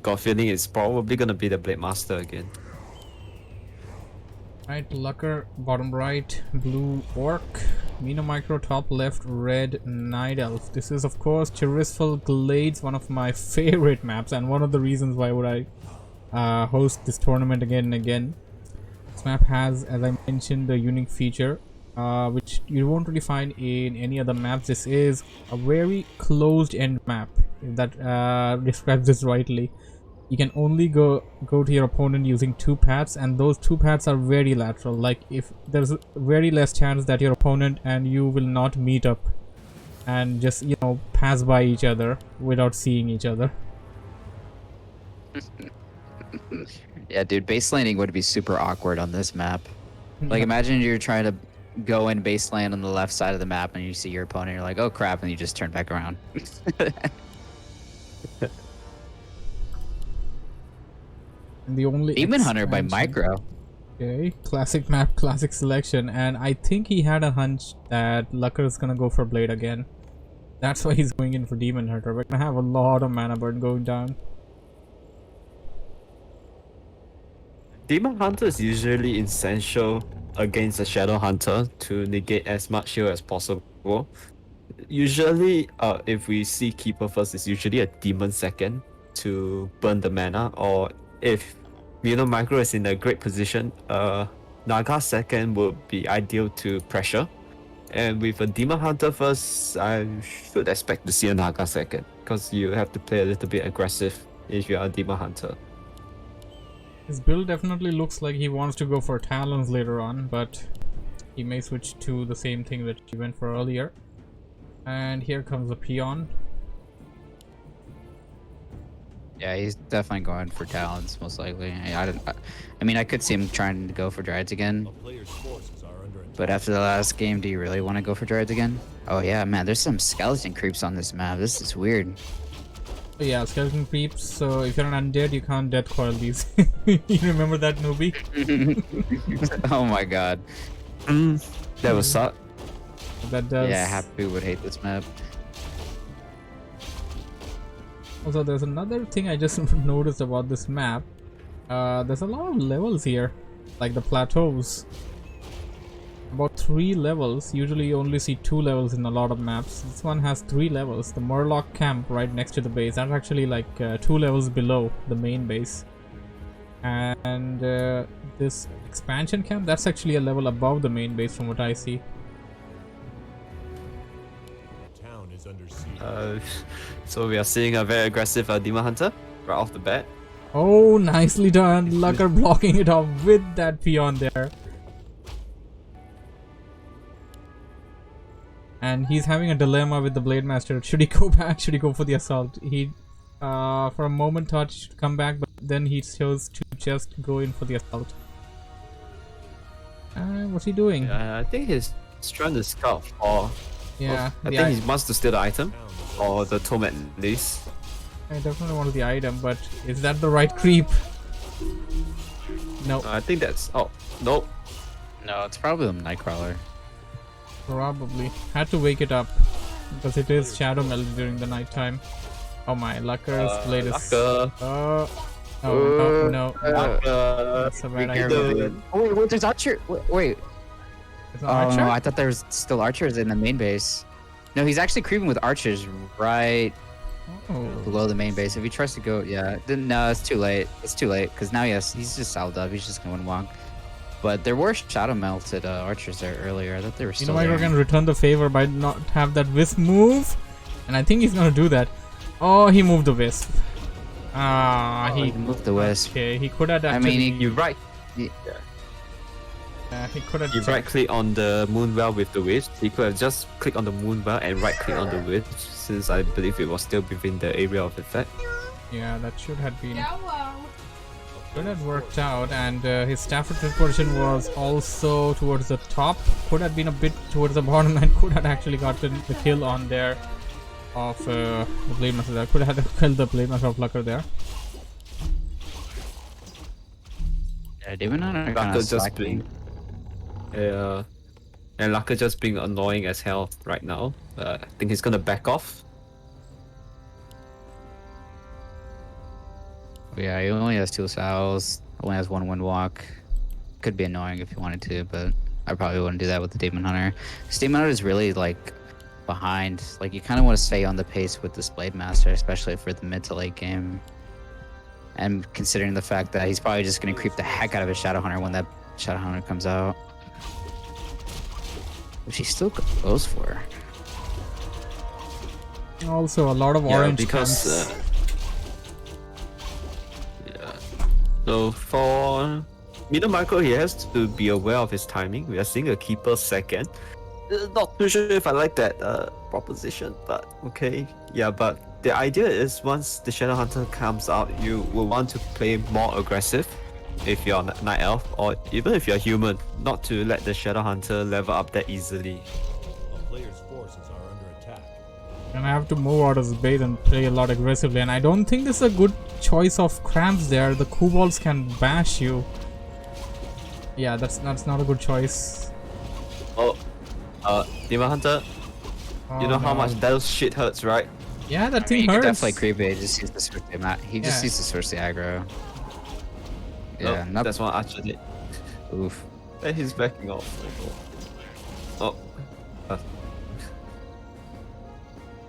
got a feeling it's probably gonna be the Blade Master again. Right, Lucker, bottom right, blue Orc, Menomicr0 top left, red Night Elf. This is of course Tirisfal Glades, one of my favorite maps and one of the reasons why would I host this tournament again and again. This map has, as I mentioned, a unique feature which you won't really find in any other maps. This is a very closed end map, if that describes this rightly. You can only go to your opponent using 2 paths, and those 2 paths are very lateral. Like, if there's a very less chance that your opponent and you will not meet up and just, you know, pass by each other without seeing each other. Yeah, dude, base laning would be super awkward on this map. Like, imagine you're trying to go in base lane on the left side of the map and you see your opponent, you're like, oh crap, and you just turn back around. And the only Demon Hunter by Micro. Okay, classic map, classic selection, and I think he had a hunch that Lucker is gonna go for Blade again. That's why he's going in for Demon Hunter. We're gonna have a lot of mana burn going down. Demon Hunter is usually essential against a Shadow Hunter to negate as much heal as possible. Usually, if we see Keeper first, it's usually a Demon second to burn the mana, or if Menomicr0 is in a great position, Naga second would be ideal to pressure. And with a Demon Hunter first, I should expect to see a Naga second, because you have to play a little bit aggressive if you are a Demon Hunter. His build definitely looks like he wants to go for Talons later on, but he may switch to the same thing that he went for earlier. And here comes the Peon. Yeah, he's definitely going for Talons, most likely. I mean, I could see him trying to go for Dryades again. But after the last game, do you really want to go for Dryades again? Oh yeah, man, there's some skeleton creeps on this map. This is weird. Yeah, skeleton creeps, so if you're an undead, you can't death coil these. You remember that, newbie? Oh my god. That would suck. That does. Yeah, Happy would hate this map. Also, there's another thing I just noticed about this map. There's a lot of levels here, like the plateaus. About 3 levels. Usually you only see 2 levels in a lot of maps. This one has 3 levels. The Murloc camp right next to the base, that's actually like 2 levels below the main base. And this expansion camp, that's actually a level above the main base from what I see. So we are seeing a very aggressive Demon Hunter right off the bat. Oh, nicely done. Lucker blocking it off with that Peon there. And he's having a dilemma with the Blade Master. Should he go back? Should he go for the assault? He, for a moment, thought he should come back, but then he chose to just go in for the assault. What's he doing? I think he's trying to scout for. Yeah, I think he wants to steal the item, or the tome at least. I definitely wanted the item, but is that the right creep? No. I think that's. Oh, nope. No, it's probably the Nightcrawler. Probably. Had to wake it up because it is shadow meld during the night time. Oh my, Lucker's blade is. Lucker. Oh no. That's a bad idea. Oh wait, there's Archer. Wait. It's an Oh archer? no, I thought there was still Archers in the main base. No, he's actually creeping with Archers right below the main base. If he tries to go, yeah, then no, it's too late. It's too late because now he's just salved up. He's just going wonk. But there were shadow melted Archers there earlier. I thought they were still there. Menomicr0 can return the favor by not have that wisp move, and I think he's gonna do that. Oh, he moved the wisp. He moved the wisp. Okay, he could have actually. I mean, You right. he could have. You right click on the Moonwell with the wisp. He could have just clicked on the Moonwell and right click on the wisp, since I believe it was still within the area of effect. Yeah, that should have been. Could have worked out, and his Stafford position was also towards the top. Could have been a bit towards the bottom, and could have actually gotten the kill on there of the Blade Master. There could have killed the Blade Master of Lucker there. Yeah, Demon Hunter Lucker kind of just being. Yeah. And Lucker just being annoying as hell right now. I think he's gonna back off. Yeah, he only has 2 Sows. Only has 1 Windwalk. Could be annoying if you wanted to, but I probably wouldn't do that with the Demon Hunter. This Demon Hunter is really like behind. Like you kind of want to stay on the pace with this Blade Master, especially for the mid to late game. And considering the fact that he's probably just going to creep the heck out of his Shadow Hunter when that Shadow Hunter comes out. Which he still goes for. Also, a lot of orange because so for Menomicr0, he has to be aware of his timing. We are seeing a Keeper second. Not too sure if I like that proposition, but okay. Yeah, but the idea is once the Shadow Hunter comes out, you will want to play more aggressive if you're Night Elf, or even if you're human, not to let the Shadow Hunter level up that easily. A player's forces are under attack. And I have to move out of the base and play a lot aggressively. And I don't think this is a good choice of cramps there. The kobolds can bash you. Yeah, that's not a good choice. Oh, Demon Hunter, you know how much that shit hurts, right? Yeah, that I thing mean, he could hurts. definitely creep it. He just needs to switch the map. He just Yeah. needs to switch the aggro. Yeah, Yeah, nope. that's what Archer did. Oof. And he's backing off. Oh.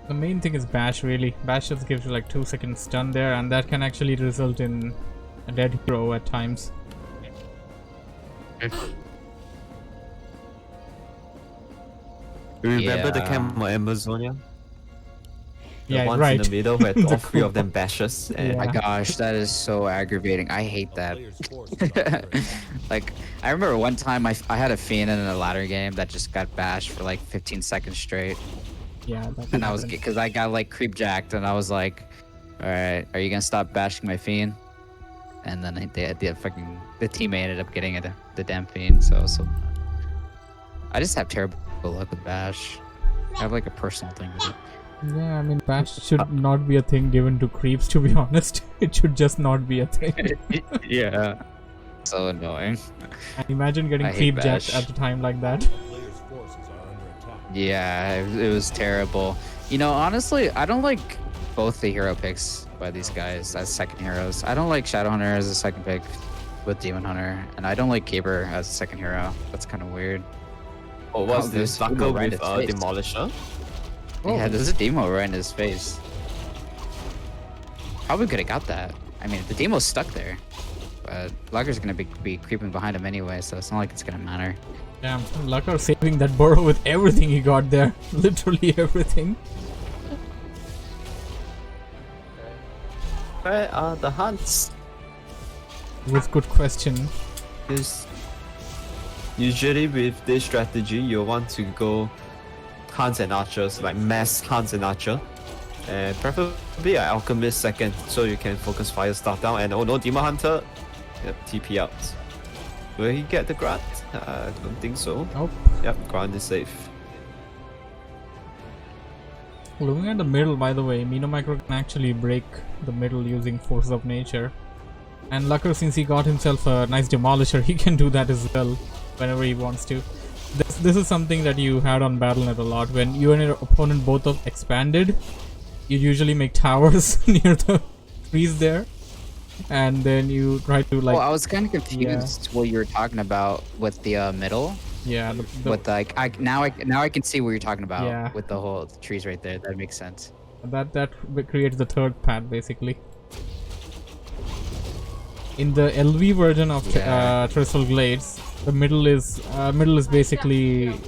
The main thing is bash, really. Bash just gives you like 2-second stun there, and that can actually result in a dead hero at times. Remember the Yeah. camp of Amazonia? The Yeah, ones right. in the middle where all 3 of them bashes. And Yeah. My gosh, that is so aggravating. I hate A that. player's forces are under attack. Like, I remember one time I had a Fiend in a ladder game that just got bashed for like 15 seconds straight. Yeah, that And I was, happens. because I got like creep jacked and I was like, alright, are you gonna stop bashing my Fiend? And then the teammate ended up getting it, the damn Fiend, so I just have terrible luck with bash. I have like a personal thing with it. Yeah, I mean, bash should not be a thing given to creeps, to be honest. It should just not be a thing. Yeah. So annoying. And imagine getting I hate creep jacked bash. at a time like that. A player's forces are under attack. Yeah, it was terrible. You know, honestly, I don't like both the hero picks by these guys as second heroes. I don't like Shadow Hunter as a second pick with Demon Hunter, and I don't like Caper as a second hero. That's kind of weird. oh, what's Oh, this? there's Sucker right with in his face. Demolisher? Oh. Yeah, there's a demo right in his face. Probably could have got that. I mean, the demo's stuck there, but Lugger's gonna be creeping behind him anyway, so it's not like it's gonna matter. Damn, Lucker saving that burrow with everything he got there. Literally everything. Where are the hunts? With good question. Because usually with this strategy, you want to go hunts and archers, like mass hunts and archer. And preferably an alchemist second, so you can focus fire stuff down. And oh no, Demon Hunter, yep, TP out. Will he get the grant? I don't think so. Nope. Yep, grant is safe. Looking at the middle, by the way, Menomicr can actually break the middle using forces of nature. And Lucker, since he got himself a nice demolisher, he can do that as well whenever he wants to. This is something that you had on Battle.net a lot. When you and your opponent both have expanded, you usually make towers near the trees there. And then you try to like... Well, I was kind of confused what you were talking about with the middle. yeah, With like, now I can see what you're talking about Yeah. with the whole trees right there. That makes sense. that creates the third path basically. In the LV version of Yeah. Tirisfal Glades, the middle is basically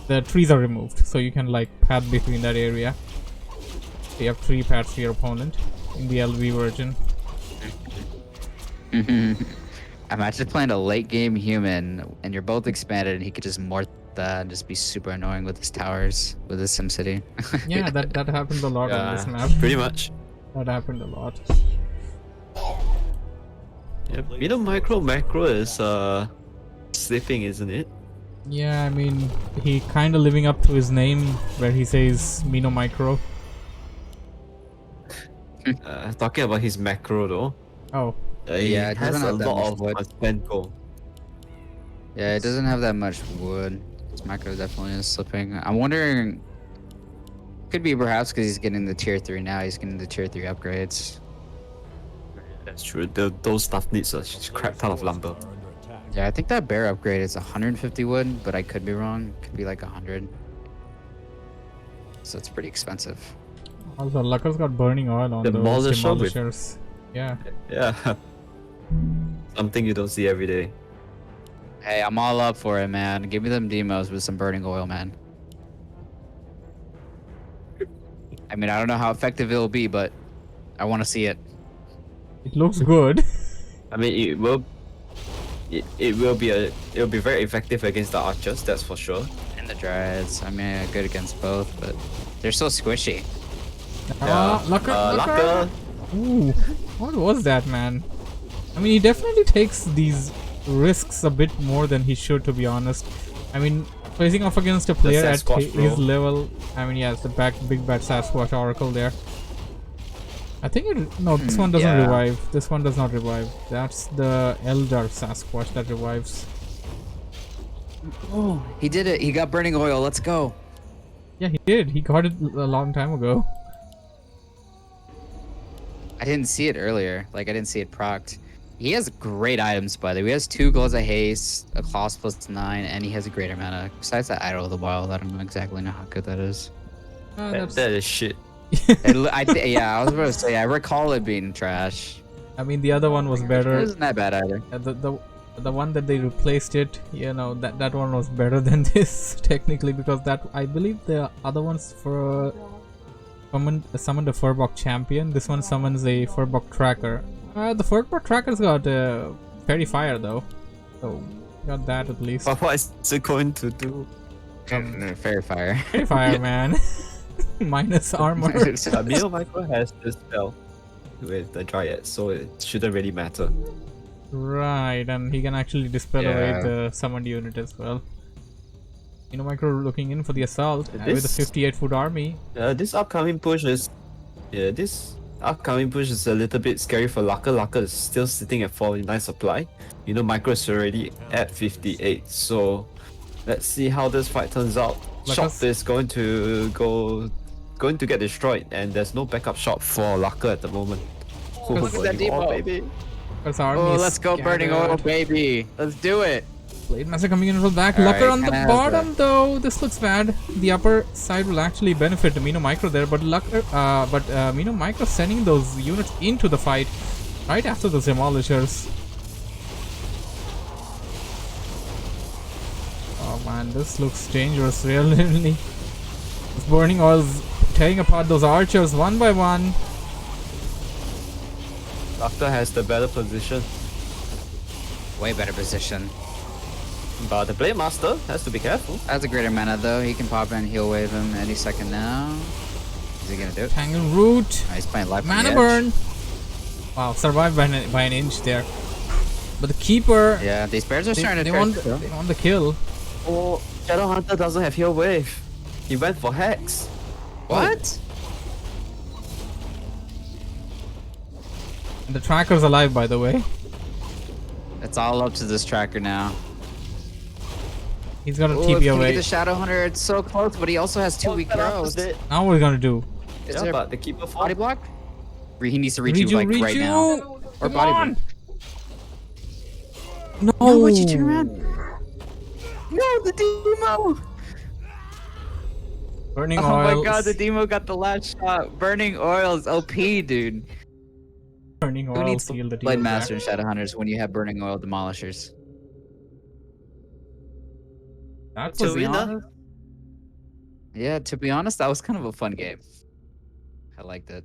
the trees are removed, so you can like path between that area. So you have 3 paths for your opponent in the LV version. Imagine playing a late game human and you're both expanded and he could just mort that and just be super annoying with his towers with his SimCity. Yeah, that happened a lot on this map. Pretty much. That happened a lot. Yep. Macro is sleeping, isn't it? Yeah, I mean, he kind of living up to his name where he says Menomicr0. Talking about his macro though. Oh, He Yeah, it has doesn't a have that lot much of wood. spend gold. Yeah, it doesn't have that much wood. This macro definitely is slipping. I'm wondering, could be perhaps because he's getting the tier 3 now. He's getting the tier 3 upgrades. That's true. Those stuff needs a crap ton of lumber. Are under attack. Yeah, I think that bear upgrade is 150 wood, but I could be wrong. Could be like 100. So it's pretty expensive. Also, Lucker's got burning oil on those Demolisher with- demolishers. Yeah. Yeah. Something you don't see every day. Hey, I'm all up for it, man. Give me them demos with some burning oil, man. I mean, I don't know how effective it'll be, but I want to see it. It looks good. I mean, it'll be very effective against the archers, that's for sure. And the dreads. I mean, good against both, but they're so squishy. Lucker. Lucker. Ooh, what was that, man? I mean, he definitely takes these risks a bit more than he should, to be honest. I mean, facing off against a player at Sasquatch, his bro. level. I mean, yeah, it's the big bad Sasquatch Oracle there. I think it. No, this one doesn't yeah. revive. This one does not revive. That's the Elder Sasquatch that revives. Oh, he did it. He got burning oil. Let's go. Yeah, he did. He got it a long time ago. I didn't see it earlier. Like, I didn't see it procced. He has great items, by the way. He has 2 Glows of Haste, a Claws +9, and he has a greater mana. Besides that Idol of the Wild, I don't exactly know how good that is. That's- That is shit. Yeah, I was about to say, I recall it being trash. I mean, the other one was It better. isn't that bad either. The one that they replaced it, you know, that one was better than this technically, because that, I believe the other one's for summoned a Furbolg champion. This one summons a Furbolg tracker. The Furbolg tracker's got Fairy Fire though, so got that at least. But what is it going to do? Fair fire. Fairy Fire, man. Minus armor. Menomicr0 has this spell with the Dryad, so it shouldn't really matter. Right, and he can actually dispel away Yeah. the summoned unit as well. Menomicr0 looking in for the assault with a This- 58-foot army. This upcoming push is a little bit scary for Lucker. Lucker is still sitting at 49 supply. Micro is already at 58, so let's see how this fight turns out. Lucker's- Shop is going to get destroyed, and there's no backup shot for Lucker at the moment. Look at that Burning Oil, demo. baby. Because army Oh, is let's go, burning oil, scattered. baby. Let's do it. Blade Master coming in from the back. Alright, Lucker on the kinda has bottom though. This looks bad. The upper side will actually benefit Menomicr0 there, but Menomicr0 sending those units into the fight right after those demolishers. Oh man, this looks dangerous, really. This burning oil's tearing apart those archers one by one. Lucker has the better position, Way better position. but the Blade Master has to be careful. That's a greater mana though. He can pop in, heal wave him any second now. Is he gonna do it? Tangle Root. Oh, he's playing life. Mana burn. Wow, survived by an inch there. But the keeper, Yeah, these bears are starting they to want try. they want the kill. Oh, Shadowhunter doesn't have Heal Wave. He went for Hex. What? And the tracker's alive, by the way. It's all up to this tracker now. He's gonna Oh, if TP he can away. get the Shadow Hunter, it's so close, but he also has 2 weak arrows. Is Now what are we gonna do? Yeah, there but the Keeper body fought. block? He needs to reach you like right now. Or Come body on! block. No! No, why'd you turn around? No, the demo! Burning Oh oil. my god, the demo got the last shot. Burning oil is OP, dude. Burning Who oil needs seal the Blade deal Master back. and Shadow Hunters when you have burning oil demolishers? That To was be the honest, Yeah, to be honest, that was kind of a fun game. I liked it.